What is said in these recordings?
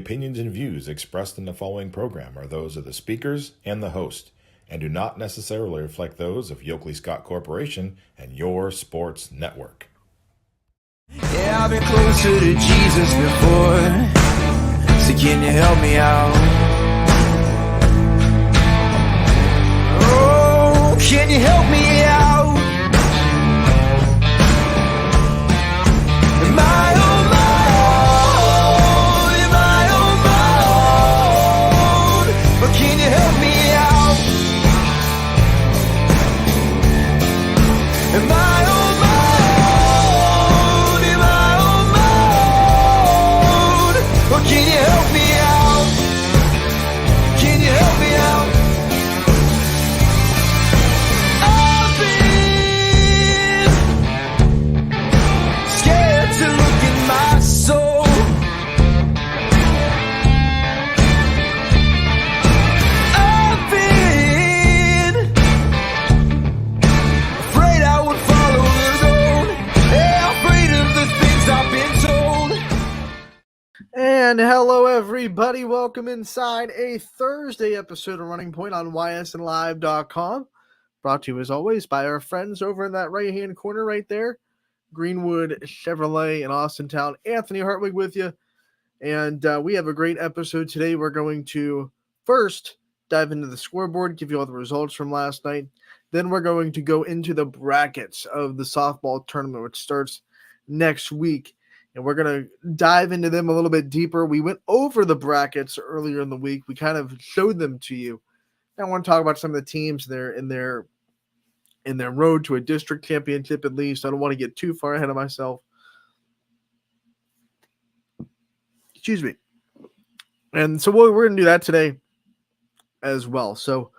opinions and views expressed in the following program are those of the speakers and the host, and do not necessarily reflect those of Yoakley Scott Corporation and your sports network. Yeah, I've been closer to Jesus before, so can you help me out? Oh, can you help me out? Am I on my own? Am I on my own? Or can you help me out? Am I on my own? Am I on my own? Or can you help me out? Can you help me out? I've been scared to look in my soul. I've been afraid I would follow the road. Yeah, afraid of the things I've been told. And hello, everybody. Welcome inside a Thursday episode of Running Point on YSNLive.com. Brought to you, as always, by our friends over in that right-hand corner right there, Greenwood Chevrolet in Austintown. Anthony Hartwig with you. And we have a great episode today. We're going to first dive into the scoreboard, give you all the results from last night. Then we're going to go into the brackets of the softball tournament, which starts next week. And we're going to dive into them a little bit deeper. We went over the brackets earlier in the week. We kind of showed them to you. Now I want to talk about some of the teams there in their road to a district championship at least. I don't want to get too far ahead of myself. Excuse me. And so we're going to do that today as well. So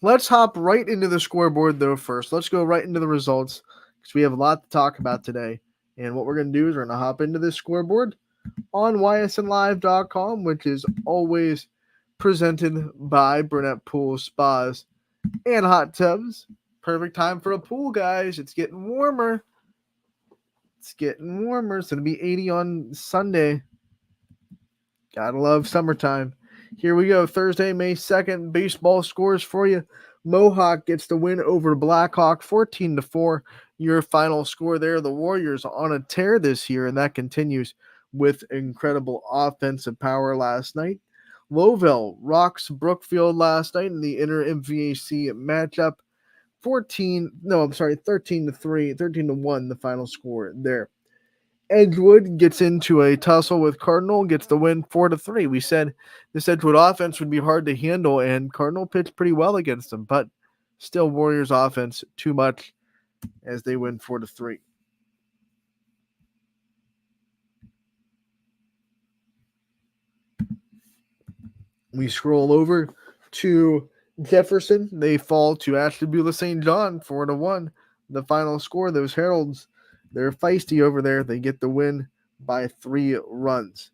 let's hop right into the scoreboard, though, first. Let's go right into the results because we have a lot to talk about today. And what we're going to do is we're going to hop into this scoreboard on ysnlive.com, which is always presented by Burnett Pool Spas and Hot Tubs. Perfect time for a pool, guys. It's getting warmer. It's getting warmer. It's going to be 80 on Sunday. Gotta love summertime. Here we go. Thursday, May 2nd. Baseball scores for you. Mohawk gets the win over Blackhawk 14-4. Your final score there. The Warriors on a tear this year, and that continues with incredible offensive power last night. Lowville rocks Brookfield last night in the inter-MVAC matchup. 13-3, 13-1, the final score there. Edgewood gets into a tussle with Cardinal, gets the win 4-3. We said this Edgewood offense would be hard to handle, and Cardinal pitched pretty well against them, but still Warriors offense too much as they win 4-3. We scroll over to Jefferson. They fall to Ashtabula St. John 4-1. The final score, those Heralds, they're feisty over there. They get the win by 3 runs.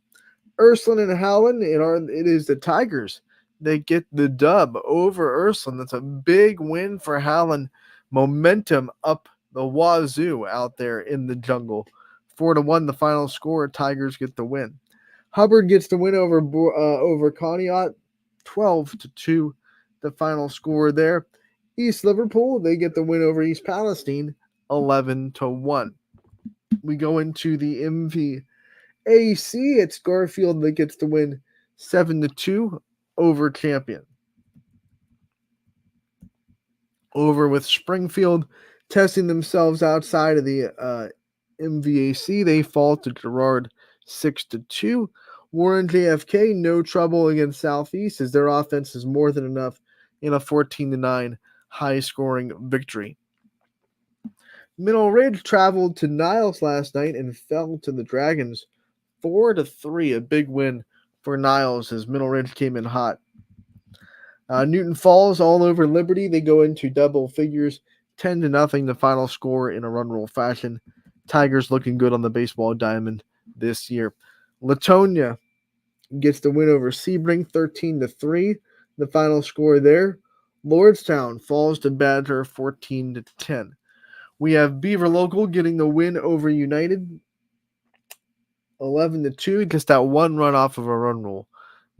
Ursuline and Howland, it is the Tigers. They get the dub over Ursuline. That's a big win for Howland. Momentum up the wazoo out there in the jungle. 4-1, the final score. Tigers get the win. Hubbard gets the win over Conneaut, 12-2, the final score there. East Liverpool, they get the win over East Palestine, 11-1. We go into the MVAC. It's Garfield that gets the win 7-2 over Champion. Over with Springfield testing themselves outside of the MVAC. They fall to Girard 6-2. Warren JFK, no trouble against Southeast as their offense is more than enough in a 14-9 high-scoring victory. Middle Ridge traveled to Niles last night and fell to the Dragons 4-3, a big win for Niles as Middle Ridge came in hot. Newton Falls all over Liberty. They go into double figures, 10-0, the final score in a run rule fashion. Tigers looking good on the baseball diamond this year. Latonia gets the win over Sebring, 13-3, the final score there. Lordstown falls to Badger, 14-10. We have Beaver Local getting the win over United, 11-2, just that one run off of a run rule.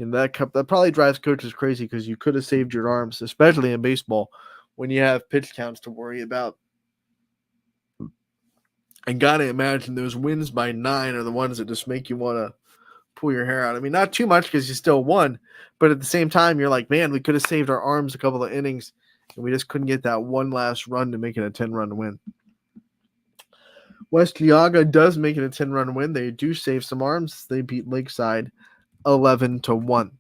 that probably drives coaches crazy because you could have saved your arms, especially in baseball, when you have pitch counts to worry about. And gotta imagine those wins by 9 are the ones that just make you want to pull your hair out. I mean, not too much because you still won, but at the same time, you're like, man, we could have saved our arms a couple of innings, and we just couldn't get that one last run to make it a 10-run win. West Geauga does make it a 10-run win. They do save some arms. They beat Lakeside 11-1.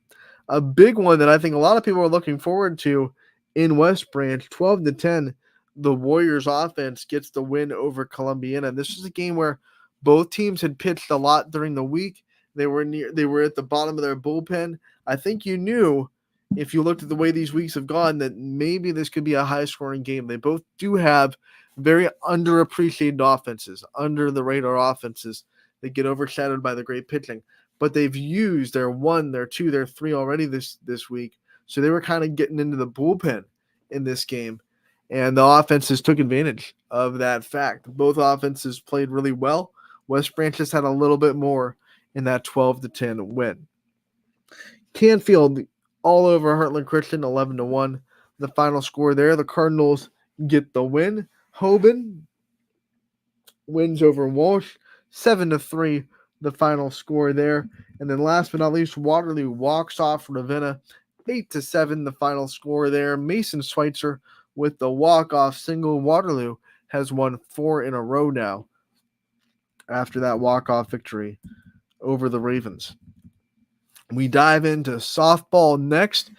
A big one that I think a lot of people are looking forward to in West Branch, 12-10. The Warriors offense gets the win over Columbiana. This was a game where both teams had pitched a lot during the week. They were at the bottom of their bullpen. I think you knew, if you looked at the way these weeks have gone, that maybe this could be a high-scoring game. They both do have very underappreciated offenses, under the radar offenses that get overshadowed by the great pitching. But they've used their 1, their 2, their 3 already this week. So they were kind of getting into the bullpen in this game. And the offenses took advantage of that fact. Both offenses played really well. West Branch just had a little bit more in that 12-10 win. Canfield all over Heartland Christian, 11-1. The final score there. The Cardinals get the win. Hoban wins over Walsh, 7-3. The final score there. And then last but not least, Waterloo walks off Ravenna, 8-7. The final score there. Mason Schweitzer with the walk-off single. Waterloo has won 4 in a row now after that walk-off victory over the Ravens. We dive into softball next.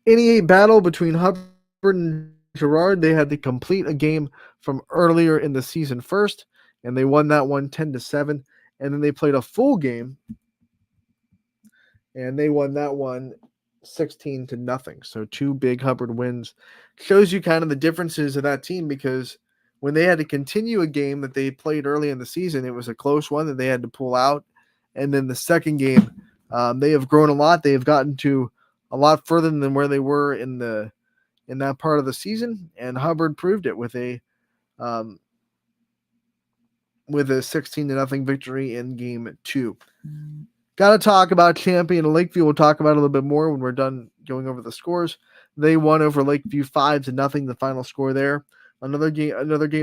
NE8 battle between Hubbard and Girard. They had to complete a game from earlier in the season first, and they won that one 10-7. And then they played a full game, and they won that one 16-0. So 2 big Hubbard wins. Shows you kind of the differences of that team, because when they had to continue a game that they played early in the season, it was a close one that they had to pull out. And then the second game, they have grown a lot. They have gotten to a lot further than where they were in that part of the season, and Hubbard proved it with a 16-0 victory in game 2. Got to talk about Champion Lakeview. We'll talk about it a little bit more when we're done going over the scores. They won over Lakeview 5-0, the final score there. Another game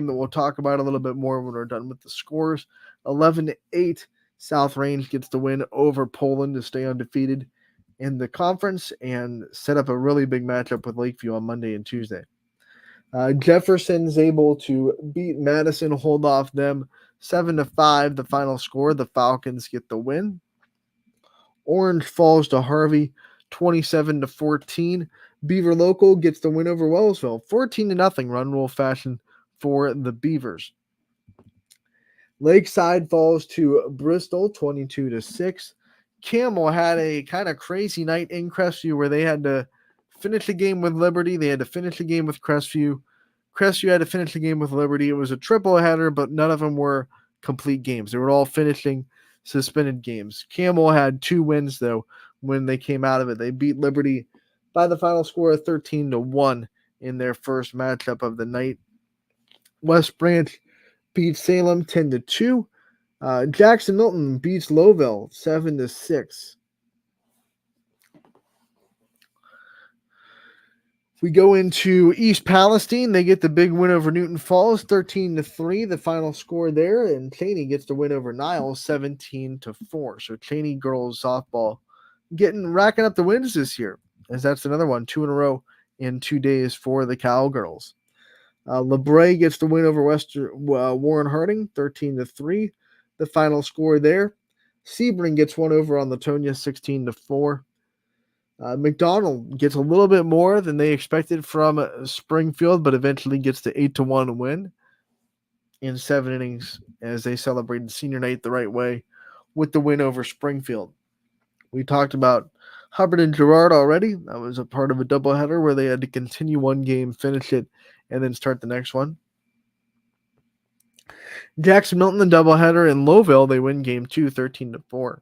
that we'll talk about a little bit more when we're done with the scores. 11-8. South Range gets the win over Poland to stay undefeated in the conference and set up a really big matchup with Lakeview on Monday and Tuesday. Jefferson's able to beat Madison, hold off them 7-5, the final score. The Falcons get the win. Orange falls to Harvey 27-14. Beaver Local gets the win over Wellsville 14-0, run rule fashion for the Beavers. Lakeside falls to Bristol 22-6. Camel had a kind of crazy night in Crestview where they had to finish the game with Liberty. They had to finish the game with Crestview. Crestview had to finish the game with Liberty. It was a triple header, but none of them were complete games. They were all finishing suspended games. Camel had 2 wins, though, when they came out of it. They beat Liberty by the final score of 13-1 in their first matchup of the night. West Branch beats Salem 10-2. Jackson Milton beats Lowville 7-6. We go into East Palestine. They get the big win over Newton Falls, 13-3, the final score there. And Cheney gets the win over Niles, 17-4. So Cheney girls softball racking up the wins this year, as that's another one, 2 in a row in 2 days for the Cowgirls. LeBray gets the win over Warren Harding, 13-3, the final score there. Sebring gets one over on Latonia, 16-4. McDonald gets a little bit more than they expected from Springfield, but eventually gets the 8-1 win in 7 innings as they celebrated senior night the right way with the win over Springfield. We talked about Hubbard and Girard already. That was a part of a doubleheader where they had to continue one game, finish it, and then start the next one. Jackson Milton, the doubleheader in Lowville, they win game 2, 13-4.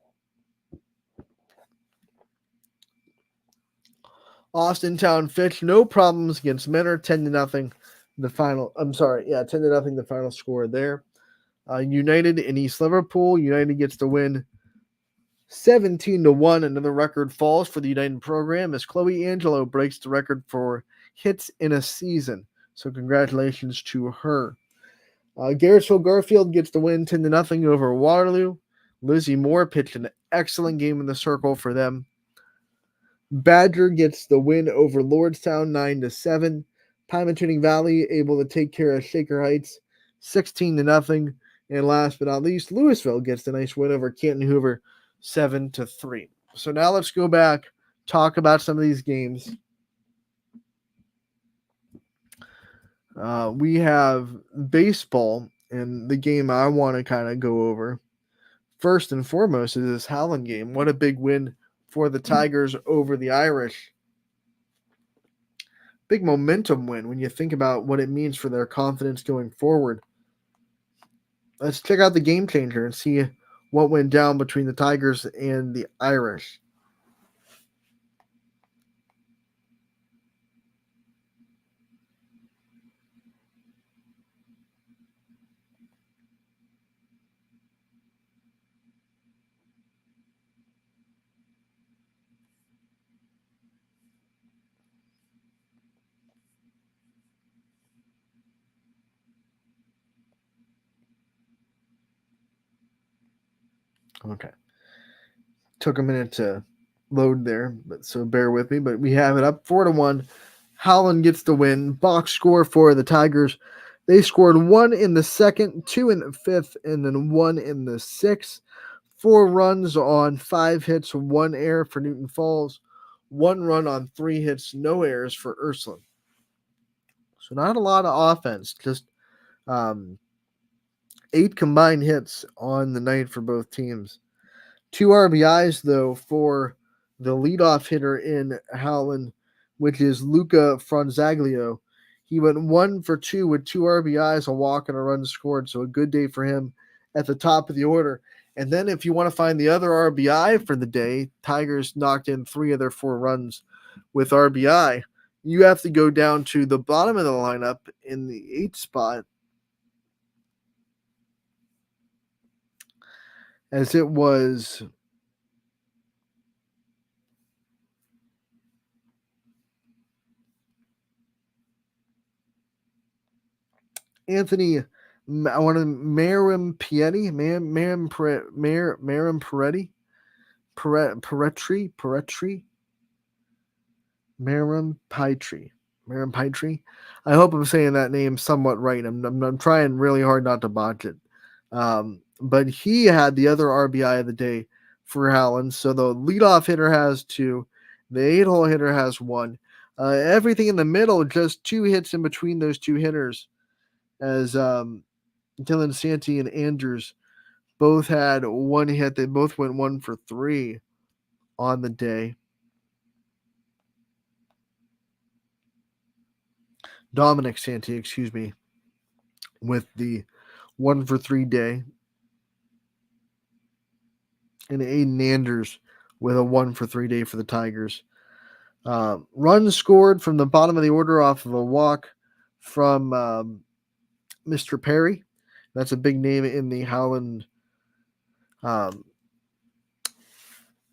Austintown Fitch, no problems against Menor, 10-0. The final, 10-0, the final score there. United in East Liverpool. United gets the win 17-1. Another record falls for the United program as Chloe Angelo breaks the record for hits in a season. So congratulations to her. Garrettsville Garfield gets the win 10-0 over Waterloo. Lizzie Moore pitched an excellent game in the circle for them. Badger gets the win over Lordstown 9-7. Pymatuning Valley able to take care of Shaker Heights 16-0. And last but not least, Louisville gets the nice win over Canton Hoover 7-3. So now let's go back, talk about some of these games. We have baseball, and the game I want to kind of go over first and foremost is this Howland game. What a big win for the Tigers over the Irish. Big momentum win when you think about what it means for their confidence going forward. Let's check out the game changer and see what went down between the Tigers and the Irish. Okay. Took a minute to load there, but so bear with me. But we have it up 4-1. Howland gets the win. Box score for the Tigers. They scored 1 in the second, 2 in the fifth, and then 1 in the sixth. 4 runs on 5 hits, 1 error for Newton Falls. 1 run on 3 hits, no errors for Ursuline. So not a lot of offense, just 8 combined hits on the night for both teams. 2 RBIs, though, for the leadoff hitter in Howland, which is Luca Franzaglio. He went 1 for 2 with 2 RBIs, a walk, and a run scored. So a good day for him at the top of the order. And then if you want to find the other RBI for the day, Tigers knocked in 3 of their 4 runs with RBI. You have to go down to the bottom of the lineup in the 8th spot, as it was Anthony, I want to Marim Pietri, Marim Pietri. I hope I'm saying that name somewhat right. I'm trying really hard not to botch it. But he had the other RBI of the day for Howland. So the leadoff hitter has 2. The 8-hole hitter has 1. Everything in the middle, just 2 hits in between those 2 hitters, as Dylan Santee and Andrews both had 1 hit. They both went 1 for 3 on the day. Dominic Santee, excuse me, with the 1 for 3 day. And Aiden Anders with a 1 for 3 day for the Tigers. Runs scored from the bottom of the order off of a walk from Mr. Perry. That's a big name in the Howland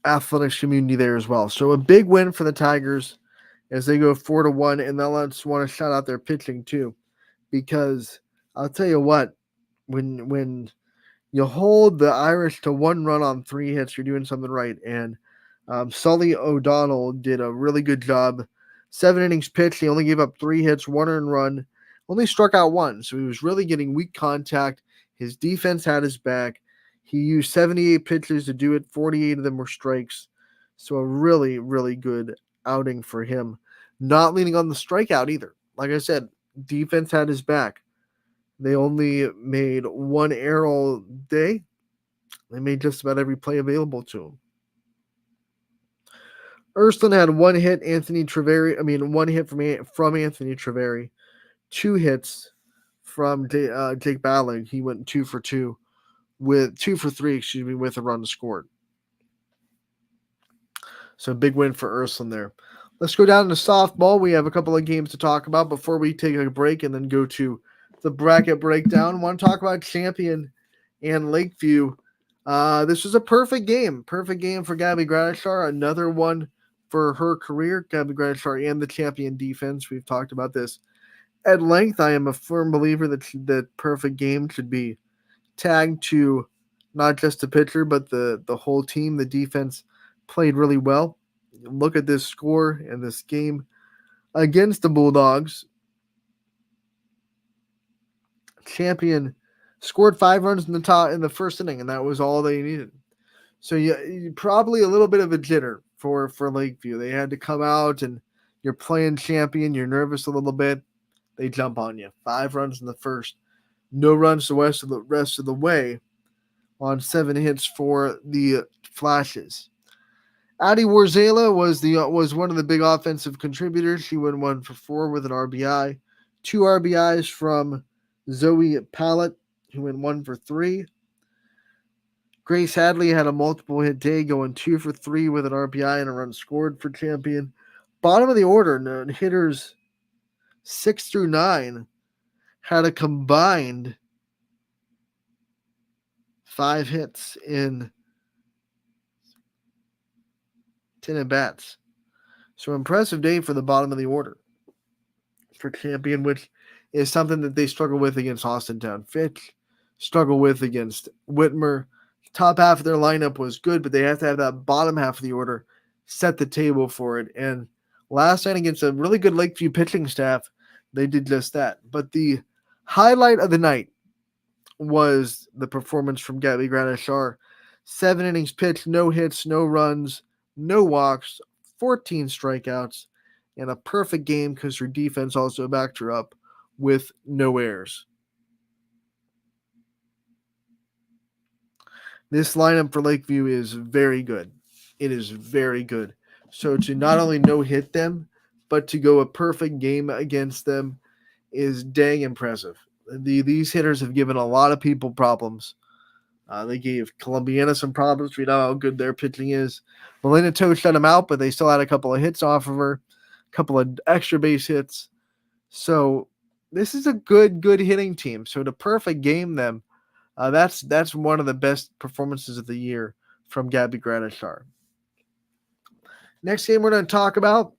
athletics community there as well. So a big win for the Tigers as they go 4-1. And then let's want to shout out their pitching too, because I'll tell you what, when you hold the Irish to 1 run on 3 hits, you're doing something right. And Sully O'Donnell did a really good job. 7 innings pitched. He only gave up 3 hits, 1 earned run, only struck out 1. So he was really getting weak contact. His defense had his back. He used 78 pitches to do it. 48 of them were strikes. So a really, really good outing for him. Not leaning on the strikeout either. Like I said, defense had his back. They only made 1 error all day. They made just about every play available to them. Ursuline had 1 hit, 1 hit from Anthony Treveri. 2 hits from Jake Ballig. He went 2 for 2 with 2 for 3, with a run scored. So big win for Ursuline there. Let's go down to softball. We have a couple of games to talk about before we take a break and then go to the bracket breakdown. I want to talk about Champion and Lakeview. This was a perfect game. Perfect game for Gabby Gradishar. Another one for her career. Gabby Gradishar and the champion defense. We've talked about this at length. I am a firm believer that perfect game should be tagged to not just the pitcher, but the whole team. The defense played really well. Look at this score in this game against the Bulldogs. Champion scored 5 runs in the first inning, and that was all they needed. So probably a little bit of a jitter for Lakeview. They had to come out, and you're playing champion. You're nervous a little bit. They jump on you. 5 runs in the first, no runs the rest of the way on 7 hits for the Flashes. Addie Warzela was one of the big offensive contributors. She went 1 for 4 with an RBI. 2 RBIs from Zoe Pallett, who went 1 for 3. Grace Hadley had a multiple hit day, going 2 for 3 with an RBI and a run scored for champion. Bottom of the order, hitters 6 through 9 had a combined 5 hits in 10 at-bats. So impressive day for the bottom of the order for champion, which is something that they struggle with against Austintown Fitch, struggle with against Whitmer. Top half of their lineup was good, but they have to have that bottom half of the order set the table for it. And last night against a really good Lakeview pitching staff, they did just that. But the highlight of the night was the performance from Gabby Gradishar. 7 innings pitched, no hits, no runs, no walks, 14 strikeouts, and a perfect game because her defense also backed her up with no errors. This lineup for Lakeview is very good. It is very good. So to not only no-hit them, but to go a perfect game against them is dang impressive. These hitters have given a lot of people problems. They gave Columbiana some problems. We know how good their pitching is. Melina Toe shut them out, but they still had a couple of hits off of her, a couple of extra base hits. So this is a good hitting team. So to perfect game them, that's one of the best performances of the year from Gabby Gradishar. Next game we're going to talk about,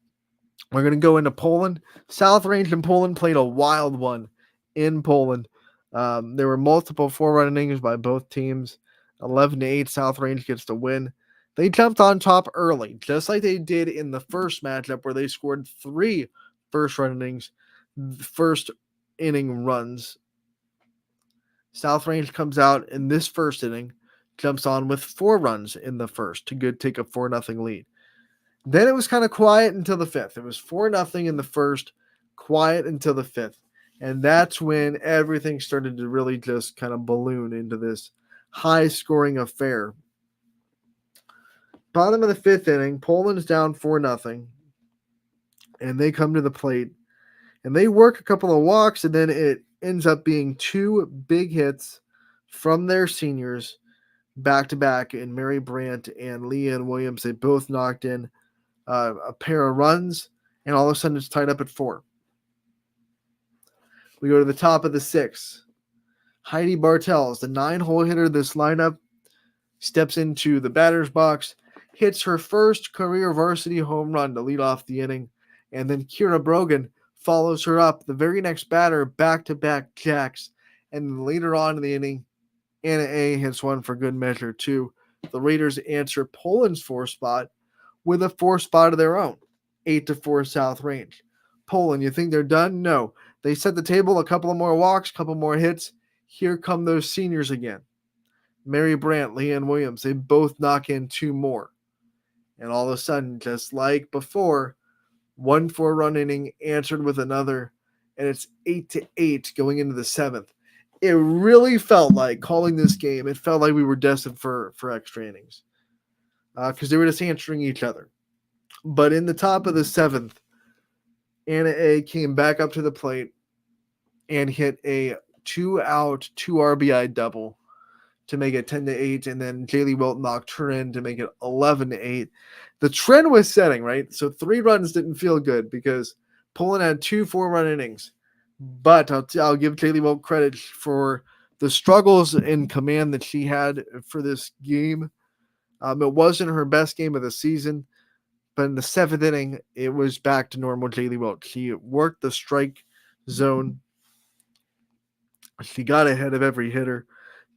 we're going to go into Poland. South Range and Poland played a wild one in Poland. There were multiple 4-run innings by both teams. 11-8, South Range gets the win. They jumped on top early, just like they did in the first matchup where they scored 3 first-run innings, first inning runs. South Range comes out in this first inning, jumps on with 4 runs in the first to take a 4-0 lead. Then it was kind of quiet until the 5th. It was 4-0 in the first, quiet until the 5th. And that's when everything started to really just kind of balloon into this high-scoring affair. Bottom of the 5th inning, Poland's down 4-0. And they come to the plate. And they work a couple of walks, and then it ends up being 2 big hits from their seniors back-to-back in Mary Brandt and Leanne Williams. They both knocked in a pair of runs, and all of a sudden it's tied up at 4. We go to the top of the 6th. Heidi Bartels, the 9-hole hitter of this lineup, steps into the batter's box, hits her first career varsity home run to lead off the inning, and then Kira Brogan follows her up. The very next batter, back-to-back jacks, and later on in the inning, Anna A. hits one for good measure, too. The Raiders answer Poland's 4 spot with a 4 spot of their own, 8-4 South Range. Poland, you think they're done? No. They set the table, a couple of more walks, a couple more hits. Here come those seniors again. Mary Brandt, Leanne Williams, they both knock in 2 more. And all of a sudden, just like before, 1 4-run inning answered with another, and it's 8-8 going into the 7th. It really felt like, calling this game, it felt like we were destined for extra innings because they were just answering each other. But in the top of the 7th, Anna A. came back up to the plate and hit a 2-out, 2 RBI double to make it 10-8, and then Jaylee Wilt knocked her in to make it 11-8. The trend was setting, right? So 3 runs didn't feel good because Poland had 2 4-run innings. But I'll give Jaylee Wilt credit for the struggles in command that she had for this game. It wasn't her best game of the season, but in the 7th inning, it was back to normal Jaylee Welch. She worked the strike zone. She got ahead of every hitter,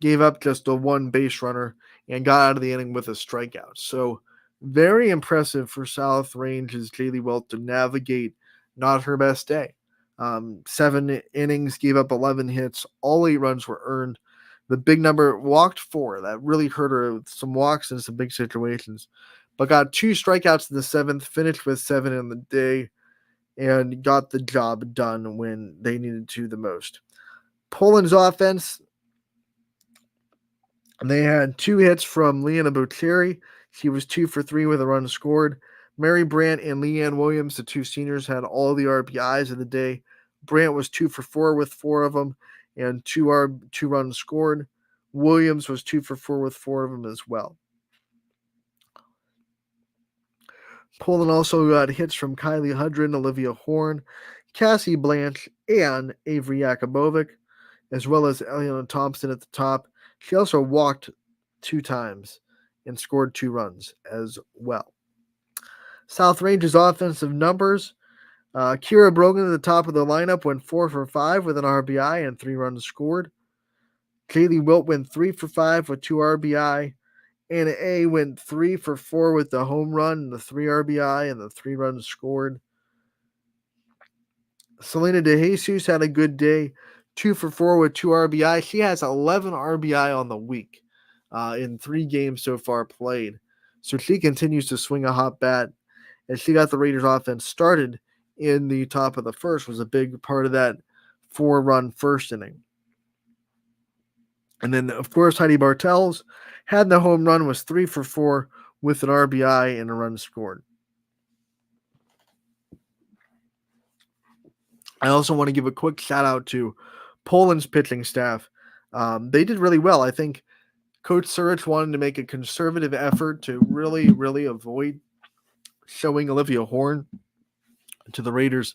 gave up just a one base runner, and got out of the inning with a strikeout. So very impressive for South Range's Jaylee Welch to navigate not her best day. 7 innings, gave up 11 hits. All 8 runs were earned. The big number, walked 4. That really hurt her with some walks in some big situations. But got 2 strikeouts in the 7th, finished with 7 in the day, and got the job done when they needed to the most. Poland's offense, they had 2 hits from Leanna Bocheri. She was 2 for 3 with a run scored. Mary Brandt and Leanne Williams, the 2 seniors, had all the RBIs of the day. Brandt was 2 for 4 with 4 of them and 2 runs scored. Williams was 2 for 4 with 4 of them as well. Poland also got hits from Kylie Hudrin, Olivia Horn, Cassie Blanche, and Avery Yakubovic, as well as Eliana Thompson at the top. She also walked 2 times and scored 2 runs as well. South Range's offensive numbers. Kira Brogan at the top of the lineup went 4 for 5 with an RBI and 3 runs scored. Kaylee Wilt went 3 for 5 with 2 RBI. Anna A went 3 for 4 with the home run and the 3 RBI and the 3 runs scored. Selena DeJesus had a good day, 2 for 4 with 2 RBI. She has 11 RBI on the week in 3 games so far played. So she continues to swing a hot bat. And she got the Raiders offense started in the top of the first, was a big part of that 4-run first inning. And then, of course, Heidi Bartels had the home run, was 3 for 4 with an RBI and a run scored. I also want to give a quick shout out to Poland's pitching staff. They did really well. I think Coach Surich wanted to make a conservative effort to really, really avoid showing Olivia Horn to the Raiders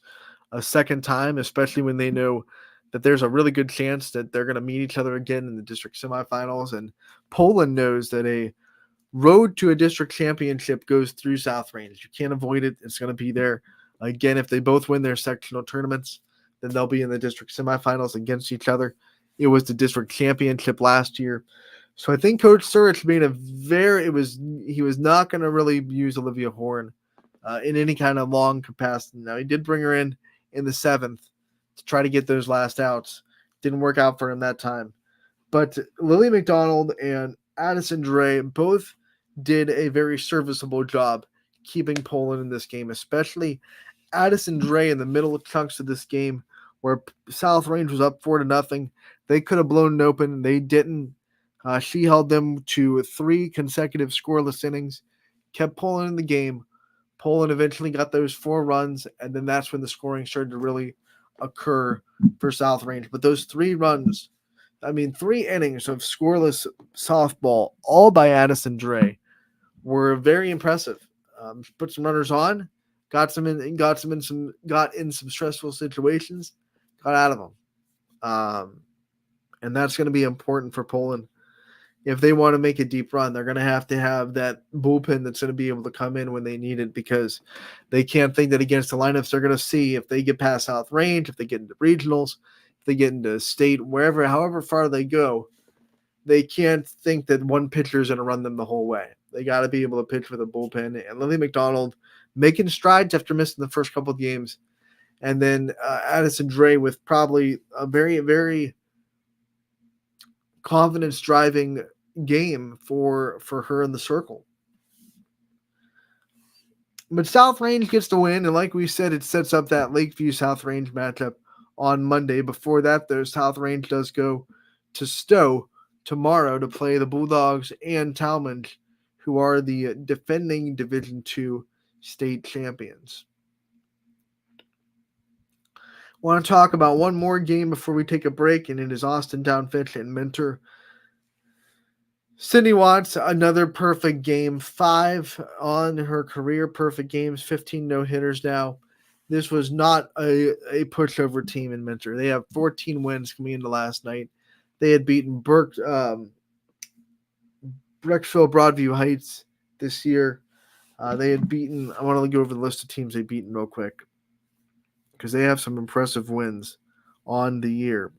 a second time, especially when they know that there's a really good chance that they're going to meet each other again in the district semifinals. And Poland knows that a road to a district championship goes through South Range. You can't avoid it. It's going to be there. Again, if they both win their sectional tournaments, then they'll be in the district semifinals against each other. It was the district championship last year. So I think Coach Surich made he was not going to really use Olivia Horn in any kind of long capacity. Now, he did bring her in the 7th to try to get those last outs. Didn't work out for him that time. But Lily McDonald and Addison Dre both did a very serviceable job keeping Poland in this game, especially Addison Dre in the middle chunks of this game where South Range was up 4-0. They could have blown it open. They didn't. She held them to 3 consecutive scoreless innings, kept Poland in the game. Poland eventually got those 4 runs, and then that's when the scoring started to really occur for South Range. But those 3 runs, 3 innings of scoreless softball, all by Addison Dre, were very impressive. Put some runners on, got in some stressful situations, got out of them. And that's going to be important for Poland. If they want to make a deep run, they're going to have that bullpen that's going to be able to come in when they need it, because they can't think that against the lineups they're going to see, if they get past South Range, if they get into regionals, if they get into state, however far they go, they can't think that one pitcher is going to run them the whole way. They got to be able to pitch with a bullpen. And Lily McDonald making strides after missing the first couple of games. And then Addison Dre with probably a very, very confidence-driving game for her in the circle. But South Range gets the win, and like we said, it sets up that Lakeview South Range matchup on Monday. Before that, though, South Range does go to Stowe tomorrow to play the Bulldogs and Talmadge, who are the defending Division II state champions. I want to talk about one more game before we take a break, and it is Austin Downfitch and Mentor. Sydney Watts, another perfect game, 5 on her career perfect games, 15 no-hitters now. This was not a pushover team in Mentor. They have 14 wins coming into last night. They had beaten Brecksville Broadview Heights this year. They had beaten, I want to go over the list of teams they've beaten real quick because they have some impressive wins on the year.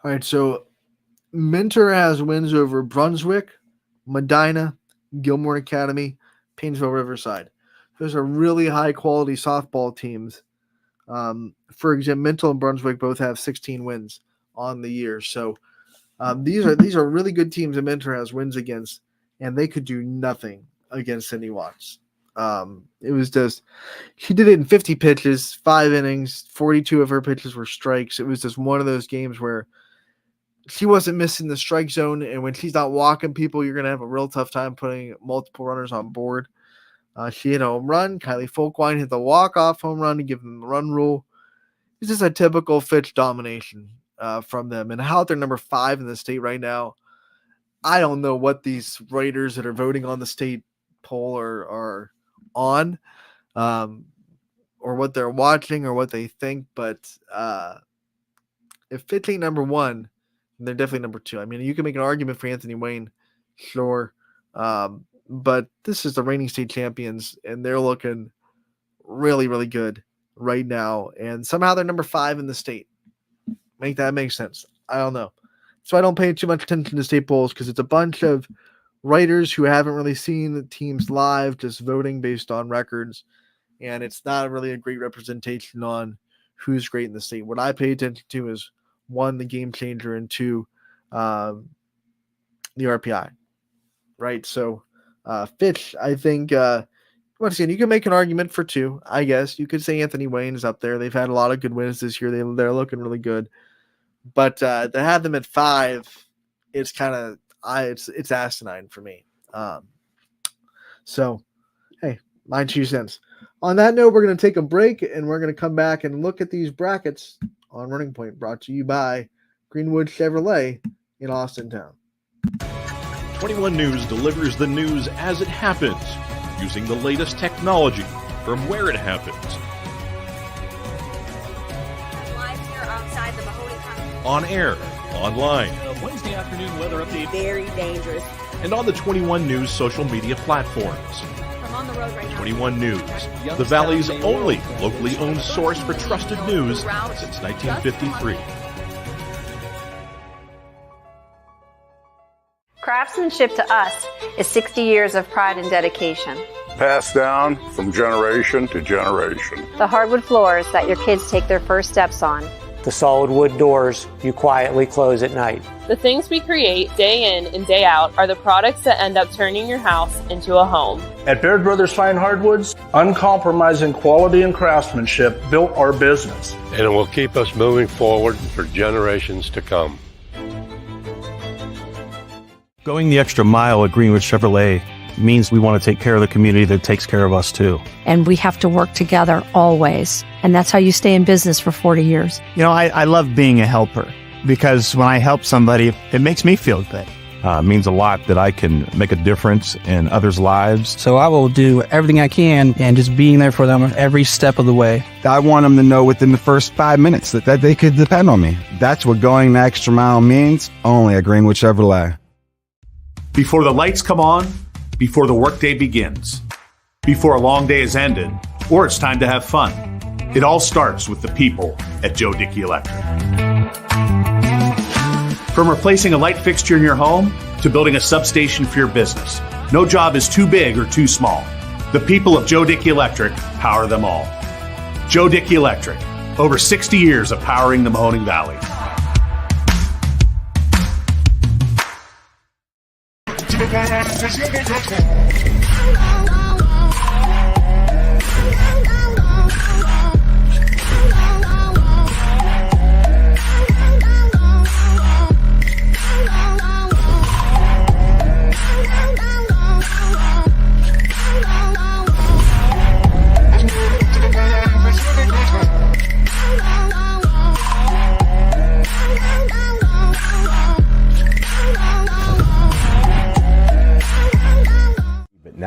All right, so Minter has wins over Brunswick, Medina, Gilmore Academy, Painesville Riverside. Those are really high-quality softball teams. For example, Minter and Brunswick both have 16 wins on the year. So these are really good teams that Minter has wins against, and they could do nothing against Cindy Watts. It was just she did it in 50 pitches, 5 innings, 42 of her pitches were strikes. It was just one of those games where she wasn't missing the strike zone, and when she's not walking people, you're going to have a real tough time putting multiple runners on board. She hit a home run. Kylie Folkwine hit the walk-off home run to give them the run rule. It's just a typical Fitch domination from them. And how they're number 5 in the state right now, I don't know what these writers that are voting on the state poll are on or what they're watching or what they think. But if Fitch ain't number 1, they're definitely number 2. I mean, you can make an argument for Anthony Wayne, sure. But this is the reigning state champions, and they're looking really, really good right now. And somehow they're number 5 in the state. Make that make sense? I don't know. So I don't pay too much attention to state polls because it's a bunch of writers who haven't really seen the teams live, just voting based on records. And it's not really a great representation on who's great in the state. What I pay attention to is 1, the game changer, and 2, the RPI. Right? So Fitch, I think, once again, you can make an argument for 2, I guess. You could say Anthony Wayne is up there. They've had a lot of good wins this year. They're looking really good. But to have them at 5, it's kind of it's asinine for me. So, hey, my 2 cents. On that note, we're going to take a break, and we're going to come back and look at these brackets on Running Point, brought to you by Greenwood Chevrolet in Austintown. 21 News delivers the news as it happens, using the latest technology from where it happens. Live here outside the Mahoney County. On air, online, Wednesday afternoon weather update. Very dangerous. and on the 21 News social media platforms. I'm on the road right now. 21 News, the Valley's only locally owned source for trusted news since 1953. Craftsmanship to us is 60 years of pride and dedication. Passed down from generation to generation. The hardwood floors that your kids take their first steps on. The solid wood doors you quietly close at night. The things we create day in and day out are the products that end up turning your house into a home. At Baird Brothers Fine Hardwoods, uncompromising quality and craftsmanship built our business. And it will keep us moving forward for generations to come. Going the extra mile at Greenwood Chevrolet means we want to take care of the community that takes care of us too. And we have to work together always. And that's how you stay in business for 40 years. You know, I love being a helper because when I help somebody, it makes me feel good. It means a lot that I can make a difference in others' lives. So I will do everything I can and just being there for them every step of the way. I want them to know within the first 5 minutes that they could depend on me. That's what going the extra mile means, only at Greenwood Chevrolet. Before the lights come on, before the workday begins, before a long day is ended, or it's time to have fun. It all starts with the people at Joe Dickey Electric. From replacing a light fixture in your home to building a substation for your business, no job is too big or too small. The people of Joe Dickey Electric power them all. Joe Dickey Electric, over 60 years of powering the Mahoning Valley.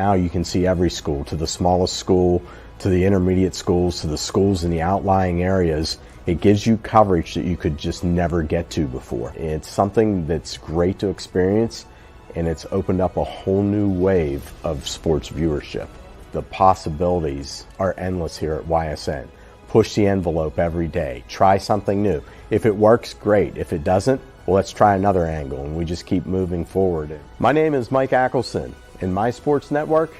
now you can see every school, to the smallest school, to the intermediate schools, to the schools in the outlying areas. It gives you coverage that you could just never get to before. It's something that's great to experience, and it's opened up a whole new wave of sports viewership. The possibilities are endless here at YSN. Push the envelope every day. Try something new. If it works, great. If it doesn't, well, let's try another angle, and we just keep moving forward. My name is Mike Ackelson, and my sports network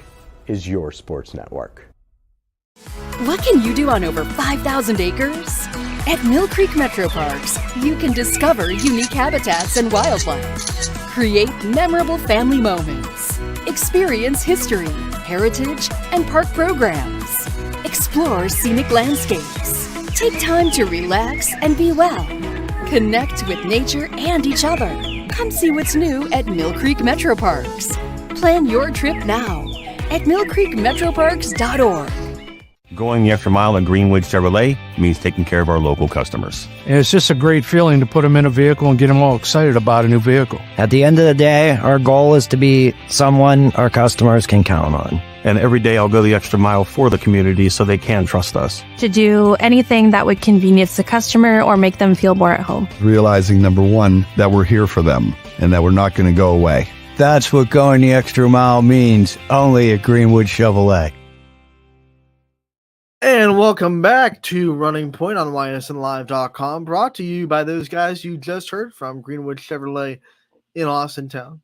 is your sports network. What can you do on over 5,000 acres? At Mill Creek Metro Parks, you can discover unique habitats and wildlife, create memorable family moments, experience history, heritage, and park programs, explore scenic landscapes, take time to relax and be well, connect with nature and each other. Come see what's new at Mill Creek Metro Parks. Plan your trip now at millcreekmetroparks.org. Going the extra mile at Greenwood Chevrolet means taking care of our local customers. And it's just a great feeling to put them in a vehicle and get them all excited about a new vehicle. At the end of the day, our goal is to be someone our customers can count on. And every day I'll go the extra mile for the community so they can trust us. To do anything that would convenience the customer or make them feel more at home. Realizing, number one, that we're here for them and that we're not going to go away. That's what going the extra mile means, only at Greenwood Chevrolet. And welcome back to Running Point on ysnlive.com, brought to you by those guys you just heard from, Greenwood Chevrolet in Austintown.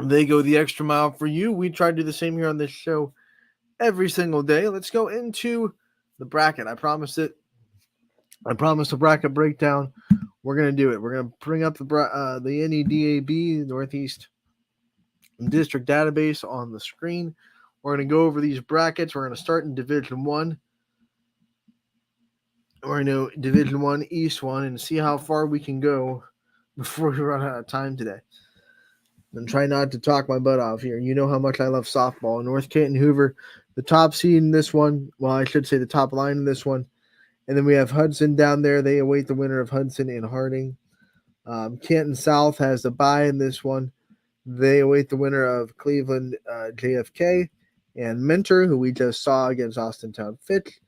They go the extra mile for you. We try to do the same here on this show every single day. Let's go into the bracket. I promised it. I promised a bracket breakdown. We're going to do it. We're going to bring up the NEDAB, Northeast District Database, on the screen. We're going to go over these brackets. We're going to start in Division 1. We're going to Division 1, East 1, and see how far we can go before we run out of time today. And try not to talk my butt off here. You know how much I love softball. North Canton Hoover, the top seed in this one. Well, I should say the top line in this one. And then we have Hudson down there. They await the winner of Hudson and Harding. Canton South has the bye in this one. They await the winner of Cleveland JFK and Mentor, who we just saw against Austintown Fitch.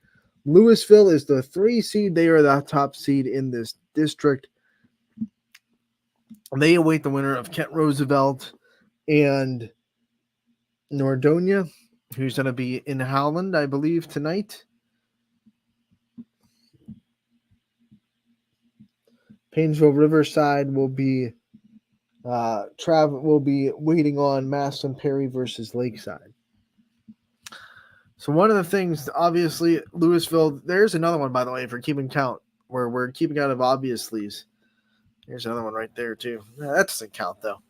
Louisville is the 3 seed. They are the top seed in this district. They await the winner of Kent Roosevelt and Nordonia, who's going to be in Howland, I believe, tonight. Painesville Riverside will be waiting on Maslin Perry versus Lakeside. So one of the things, obviously, Louisville, there's another one, by the way, for keeping count, where we're keeping out of obviously's. Here's another one right there, too. That doesn't count, though.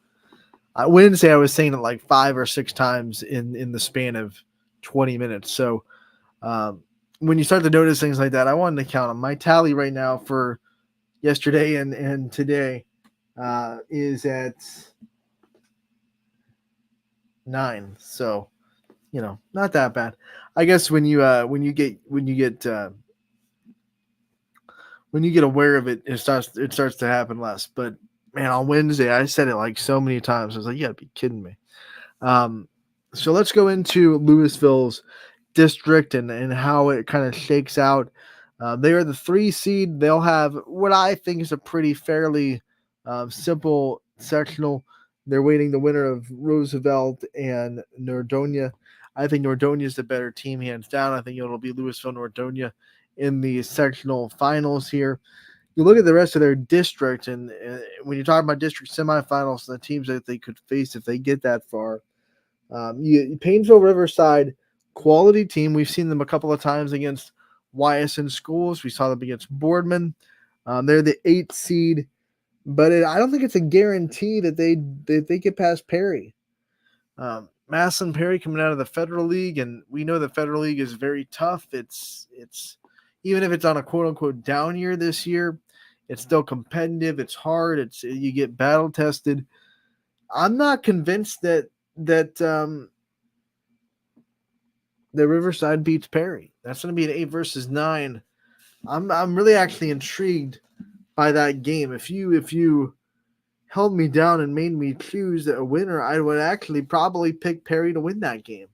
Wednesday, I was saying it like 5 or 6 times in the span of 20 minutes. So when you start to notice things like that, I wanted to count them. My tally right now for yesterday and today is at 9. So, not that bad. I guess when you get aware of it, it starts to happen less. But man, on Wednesday, I said it like so many times. I was like, you gotta be kidding me. So let's go into Louisville's district and how it kind of shakes out. They are the 3 seed. They'll have what I think is a pretty fairly simple sectional. They're waiting the winner of Roosevelt and Nordonia. I think Nordonia is the better team, hands down. I think it'll be Louisville-Nordonia in the sectional finals here. You look at the rest of their district, and when you're talking about district semifinals, the teams that they could face if they get that far, Painesville Riverside, quality team. We've seen them a couple of times against YSN schools. We saw them against Boardman. They're the 8th seed, but I don't think it's a guarantee that they get past Perry. Maslin Perry coming out of the Federal League, and we know the Federal League is very tough. It's even if it's on a quote-unquote down year this year, it's still competitive. It's hard. You get battle tested. I'm not convinced that the Riverside beats Perry. That's going to be an 8 versus 9. I'm really actually intrigued by that game. If you held me down and made me choose a winner, I would actually probably pick Perry to win that game.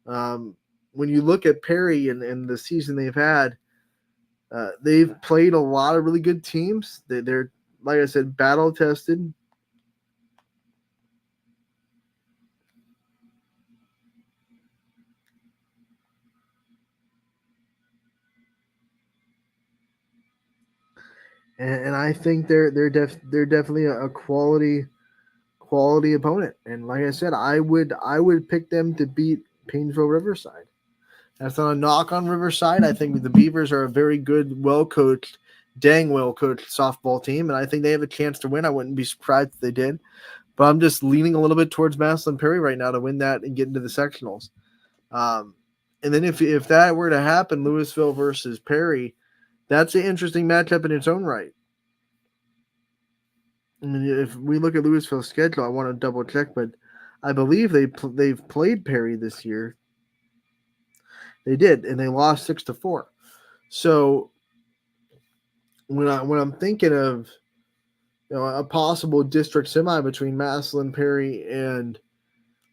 When you look at Perry and the season they've played a lot of really good teams. They're like I said, battle tested. And I think they're definitely a quality opponent. And like I said, I would pick them to beat Painesville Riverside. That's not a knock on Riverside. I think the Beavers are a very good, well coached softball team, and I think they have a chance to win. I wouldn't be surprised if they did, but I'm just leaning a little bit towards Massillon Perry right now to win that and get into the sectionals. And then if that were to happen, Louisville versus Perry, that's an interesting matchup in its own right. I mean, if we look at Louisville's schedule, I want to double check, but I believe they've played Perry this year. They did, and they lost 6-4. So when I'm thinking of a possible district semi between Massillon, Perry, and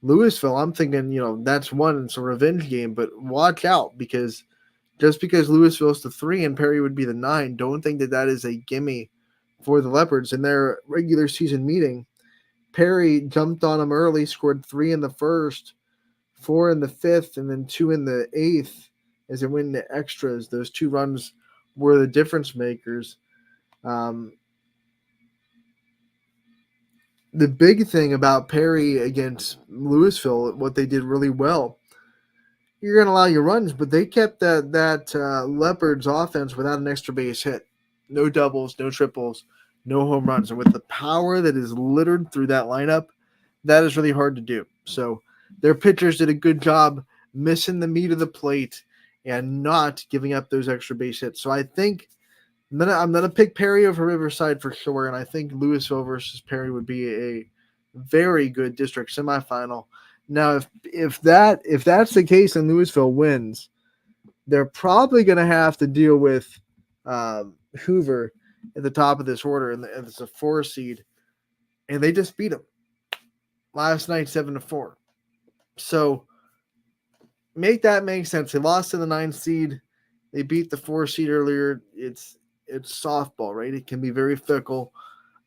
Louisville, I'm thinking that's one. It's a revenge game, but watch out because just because Louisville's the 3 and Perry would be the 9, don't think that is a gimme for the Leopards. In their regular season meeting, Perry jumped on them early, scored 3 in the first, 4 in the 5th, and then 2 in the 8th as they went into extras. Those 2 runs were the difference makers. The big thing about Perry against Louisville, what they did really well, you're going to allow your runs, but they kept that Leopards offense without an extra base hit. No doubles, no triples, no home runs. And with the power that is littered through that lineup, that is really hard to do. So their pitchers did a good job missing the meat of the plate and not giving up those extra base hits. So I think I'm gonna pick Perry over Riverside for sure, and I think Louisville versus Perry would be a very good district semifinal. Now, if that's the case and Louisville wins, they're probably going to have to deal with Hoover at the top of this order, and it's a 4 seed, and they just beat them last night 7-4. So make sense. They lost to the 9 seed. They beat the 4 seed earlier. It's softball, right? It can be very fickle.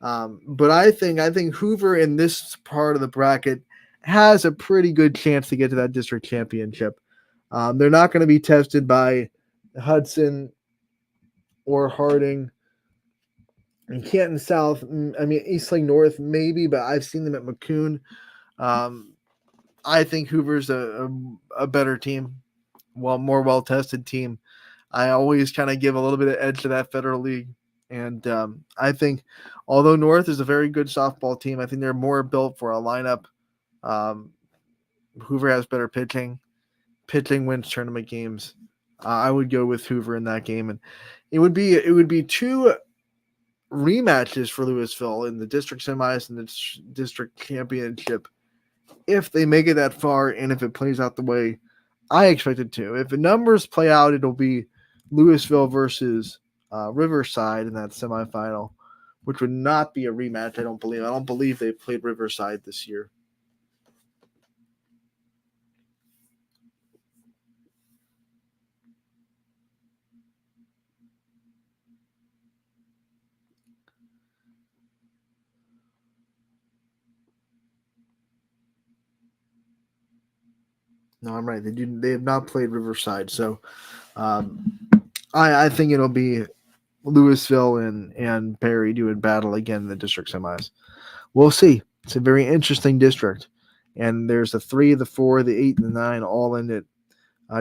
But I think Hoover in this part of the bracket has a pretty good chance to get to that district championship. They're not going to be tested by Hudson or Harding and Canton South. I mean, Eastling North maybe, but I've seen them at McCoon. I think Hoover's a better team, more well-tested team. I always kind of give a little bit of edge to that Federal League. And I think although North is a very good softball team, I think they're more built for a lineup. Hoover has better pitching. Pitching wins tournament games. I would go with Hoover in that game. And it would be 2 rematches for Louisville in the district semis and the district championship if they make it that far and if it plays out the way I expect it to. If the numbers play out, it'll be Louisville versus Riverside in that semifinal, which would not be a rematch. I don't believe they played Riverside this year. No, I'm right. They have not played Riverside, so I think it'll be Louisville and Perry doing battle again in the district semis. We'll see. It's a very interesting district, and there's the 3, the 4, the 8, and the 9 all in it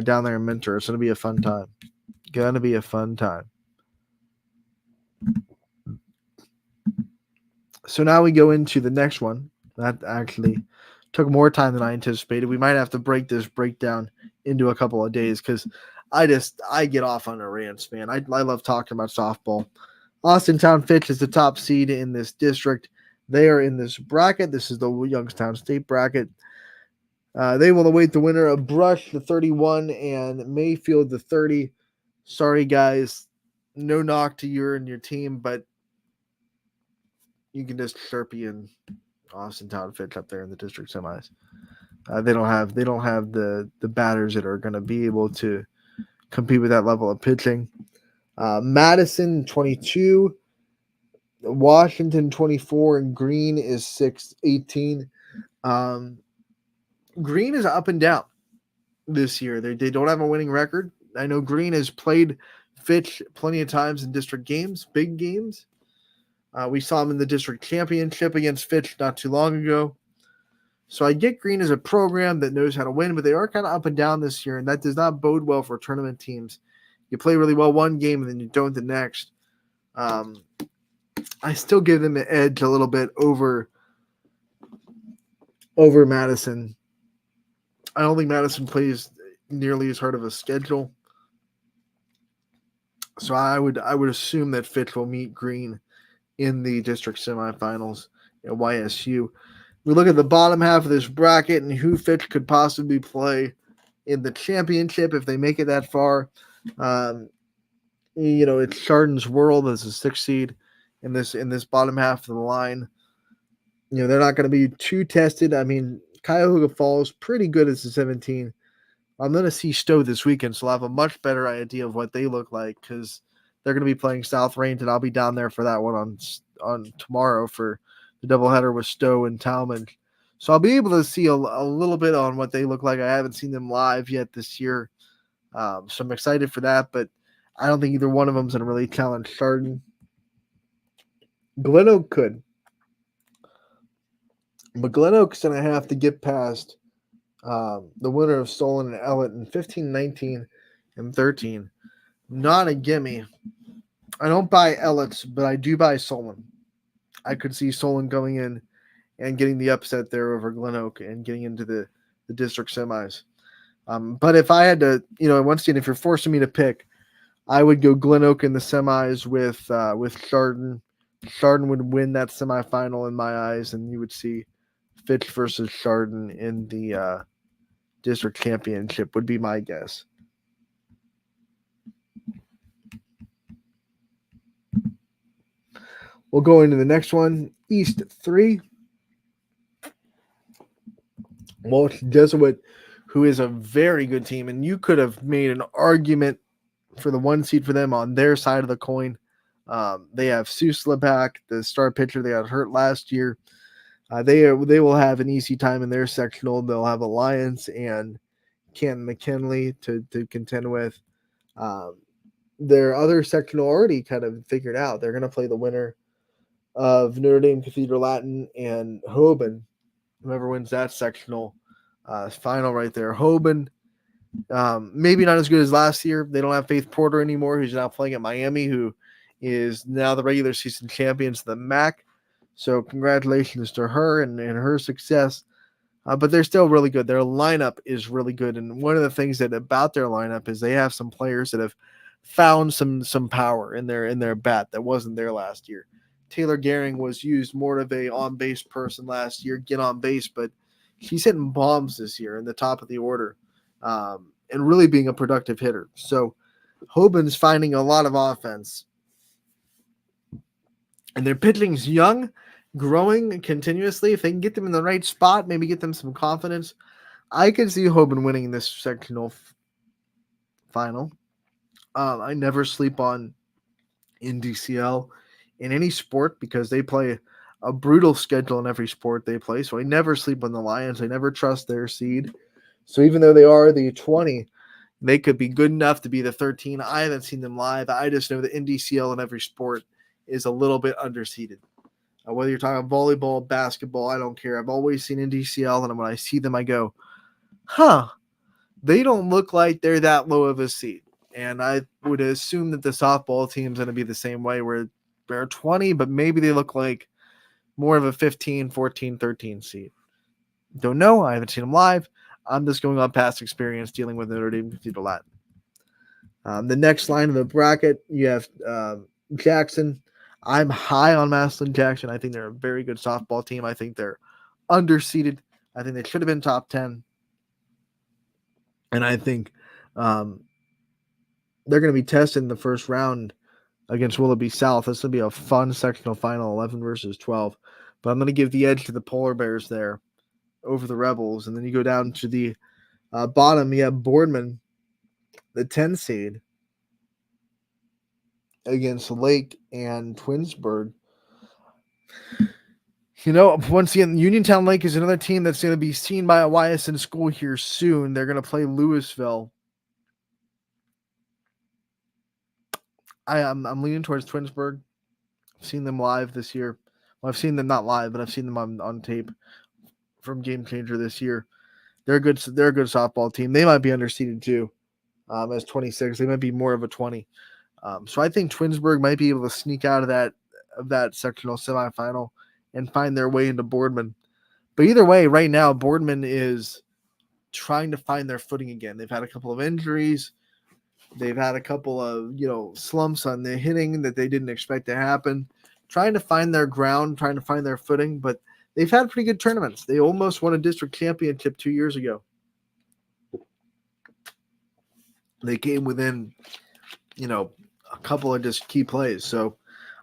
down there in Mentor. It's going to be a fun time. So now we go into the next one. That actually took more time than I anticipated. We might have to break this breakdown into a couple of days because I get off on a rants, man. I love talking about softball. Austintown Fitch is the top seed in this district. They are in this bracket. This is the Youngstown State bracket. They will await the winner of Brush, the 31, and Mayfield, the 30. Sorry, guys. No knock to you and your team, but you can just Sharpie and Austintown Fitch up there in the district semis. They don't have the batters that are going to be able to compete with that level of pitching. Madison 22, Washington 24, and Green is 18. Green is up and down this year. They don't have a winning record. I know Green has played Fitch plenty of times in district games, big games. We saw him in the district championship against Fitch not too long ago. So I get Green as a program that knows how to win, but they are kind of up and down this year, and that does not bode well for tournament teams. You play really well one game, and then you don't the next. I still give them an edge a little bit over Madison. I don't think Madison plays nearly as hard of a schedule. So I would assume that Fitch will meet Green in the district semifinals at YSU. We look at the bottom half of this bracket and who Fitch could possibly play in the championship if they make it that far. It's Chardon's World as a 6th seed in this bottom half of the line. They're not going to be too tested. I mean, Cuyahoga Falls pretty good as a 17. I'm going to see Stowe this weekend, so I'll have a much better idea of what they look like because they're going to be playing South Range, and I'll be down there for that one on tomorrow for the doubleheader with Stowe and Talmadge. So I'll be able to see a little bit on what they look like. I haven't seen them live yet this year, so I'm excited for that, but I don't think either one of them is going to really challenge Chardon. Glen Oak could. But Glen Oak's going to have to get past the winner of Solon and Ellett in 15, 19, and 13. Not a gimme. I don't buy Ellett's, but I do buy Solon. I could see Solon going in and getting the upset there over Glen Oak and getting into the district semis. But if I had to, once again, if you're forcing me to pick, I would go Glen Oak in the semis with Chardon. Chardon would win that semifinal in my eyes, and you would see Fitch versus Chardon in the district championship would be my guess. We'll go into the next one, East 3. Walsh Jesuit, who is a very good team, and you could have made an argument for the 1 seed for them on their side of the coin. They have Susla back, the star pitcher they got hurt last year. They will have an easy time in their sectional. They'll have Alliance and Canton McKinley to contend with. Their other sectional already kind of figured out. They're going to play the winner of Notre Dame Cathedral Latin and Hoban. Whoever wins that sectional final right there. Hoban, maybe not as good as last year. They don't have Faith Porter anymore, who's now playing at Miami, who is now the regular season champions of the MAC. So congratulations to her and her success. But they're still really good. Their lineup is really good. And one of the things that about their lineup is they have some players that have found some power in their bat that wasn't there last year. Taylor Gehring was used more of a on-base person last year, get on base, but he's hitting bombs this year in the top of the order and really being a productive hitter. So Hoban's finding a lot of offense. And their pitching's young, growing continuously. If they can get them in the right spot, maybe get them some confidence, I could see Hoban winning this sectional final. I never sleep on NDCL in any sport because they play a brutal schedule in every sport they play. So I never sleep on the Lions. I never trust their seed. So even though they are the 20, they could be good enough to be the 13. I haven't seen them live. I just know that NDCL in every sport is a little bit underseeded. Whether you're talking volleyball, basketball, I don't care. I've always seen NDCL, and when I see them, I go, they don't look like they're that low of a seed. And I would assume that the softball team's going to be the same way, where they're 20, but maybe they look like more of a 15, 14, 13 seed. Don't know. I haven't seen them live. I'm just going on past experience dealing with Notre Dame Cathedral Latin. The next line of the bracket, you have Jackson. I'm high on Massillon Jackson. I think they're a very good softball team. I think they're underseeded. I think they should have been top 10. And I think they're going to be tested in the first round against Willoughby South. This will be a fun sectional final, 11 versus 12. But I'm going to give the edge to the Polar Bears there over the Rebels. And then you go down to the bottom, you have Boardman, the 10 seed, against Lake and Twinsburg. Once again, Uniontown Lake is another team that's going to be seen by a Ysn school here soon. They're going to play Louisville. I'm leaning towards Twinsburg. I've seen them live this year. Well, I've seen them not live, but I've seen them on tape from Game Changer this year. They're a good softball team. They might be underseeded too, as 26. They might be more of a 20. So I think Twinsburg might be able to sneak out of that sectional semifinal and find their way into Boardman. But either way, right now, Boardman is trying to find their footing again. They've had a couple of injuries. They've had a couple of, slumps on the hitting that they didn't expect to happen. Trying to find their ground, trying to find their footing, but they've had pretty good tournaments. They almost won a district championship 2 years ago. They came within, a couple of just key plays. So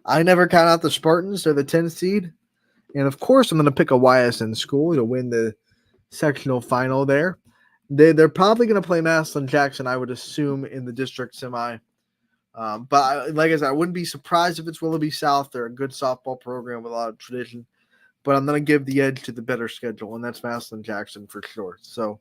I never count out the Spartans. They're the 10 seed. And of course, I'm going to pick a Ysn school to win the sectional final there. They're probably going to play Massillon Jackson, I would assume, in the district semi. Like I said, I wouldn't be surprised if it's Willoughby South. They're a good softball program with a lot of tradition. But I'm going to give the edge to the better schedule, and that's Massillon Jackson for sure. So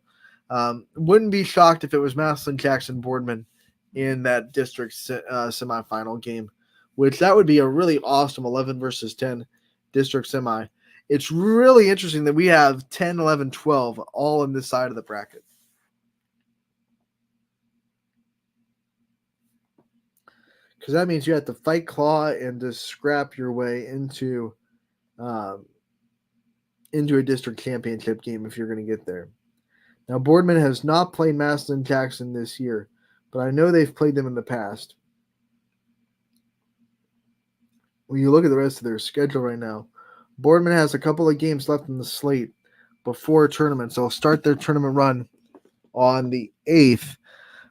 wouldn't be shocked if it was Massillon Jackson Boardman in that district semifinal game, which that would be a really awesome 11 versus 10 district semi. It's really interesting that we have 10, 11, 12 all on this side of the bracket. Because that means you have to fight claw and just scrap your way into a district championship game if you're going to get there. Now, Boardman has not played Massillon Jackson this year, but I know they've played them in the past. When you look at the rest of their schedule right now, Boardman has a couple of games left in the slate before tournaments. They'll start their tournament run on the 8th.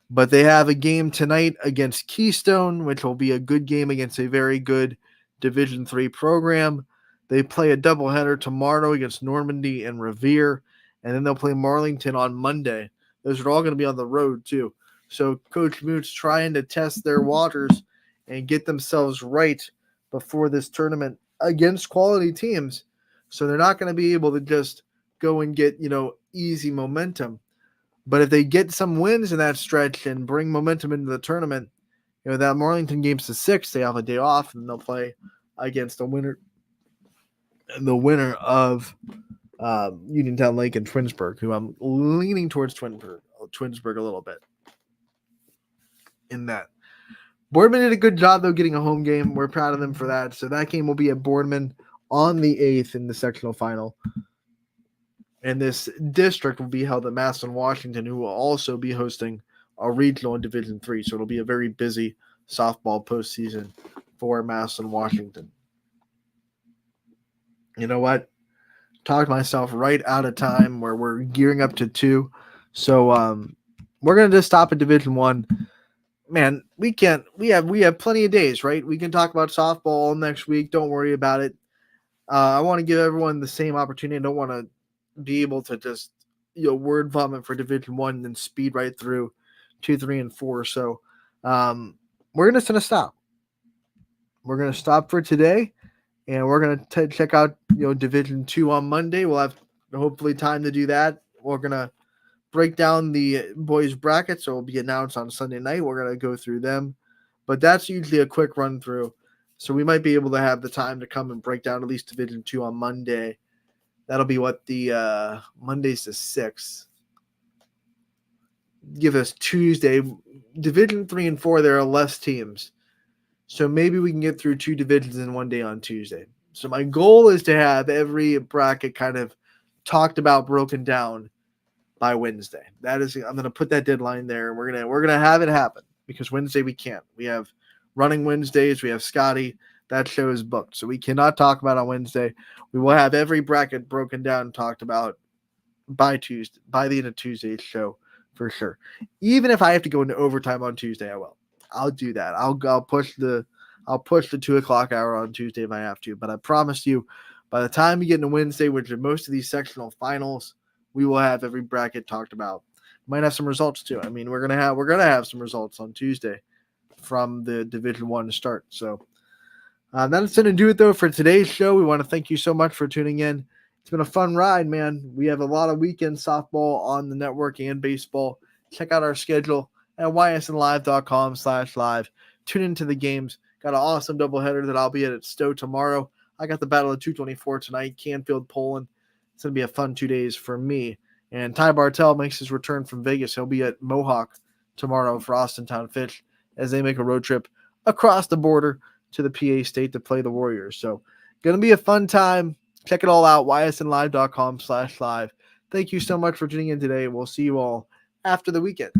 But they have a game tonight against Keystone, which will be a good game against a very good Division III program. They play a doubleheader tomorrow against Normandy and Revere, and then they'll play Marlington on Monday. Those are all going to be on the road, too. So Coach Moot's trying to test their waters and get themselves right before this tournament against quality teams. So they're not going to be able to just go and get, easy momentum. But if they get some wins in that stretch and bring momentum into the tournament, that Marlington game's the 6th, they have a day off, and they'll play against the winner of Uniontown Lake and Twinsburg, who I'm leaning towards Twinsburg a little bit in that. Boardman did a good job, though, getting a home game. We're proud of them for that. So that game will be at Boardman on the 8th in the sectional final. And this district will be held at Massillon, Washington, who will also be hosting a regional in Division III. So it'll be a very busy softball postseason for Massillon, Washington. You know what? Talked myself right out of time where we're gearing up to 2. So we're going to just stop at Division I. Man, we have plenty of days, right? We can talk about softball all next week. Don't worry about it. I want to give everyone the same opportunity. I don't want to be able to just word vomit for Division I and then speed right through 2, 3, and 4. So we're just going to stop. We're going to stop for today, and we're going to check out Division II on Monday. We'll have hopefully time to do that. We're going to break down the boys brackets, so it'll be announced on Sunday night. We're going to go through them, but that's usually a quick run through. So we might be able to have the time to come and break down at least Division II on Monday. That'll be what the Monday's the 6th. Give us Tuesday. Division 3 and 4, there are less teams. So maybe we can get through 2 divisions in one day on Tuesday. So my goal is to have every bracket kind of talked about, broken down by Wednesday. I'm going to put that deadline there. We're going to have it happen because Wednesday we can't. We have running Wednesdays. We have Scotty. That show is booked. So we cannot talk about on Wednesday. We will have every bracket broken down and talked about by Tuesday, by the end of Tuesday's show for sure. Even if I have to go into overtime on Tuesday, I will. I'll do that. I'll push the 2 o'clock hour on Tuesday if I have to. But I promise you, by the time we get into Wednesday, which are most of these sectional finals, we will have every bracket talked about. Might have some results too. I mean, we're gonna have some results on Tuesday from the Division I start. So that's going to do it though for today's show. We want to thank you so much for tuning in. It's been a fun ride, man. We have a lot of weekend softball on the network and baseball. Check out our schedule at ysnlive.com/live. Tune into the games. Got an awesome doubleheader that I'll be at Stowe tomorrow. I got the Battle of 224 tonight, Canfield, Poland. It's going to be a fun 2 days for me. And Ty Bartell makes his return from Vegas. He'll be at Mohawk tomorrow for Austintown Fish as they make a road trip across the border to the PA State to play the Warriors. So going to be a fun time. Check it all out, ysnlive.com/live. Thank you so much for tuning in today. We'll see you all after the weekend.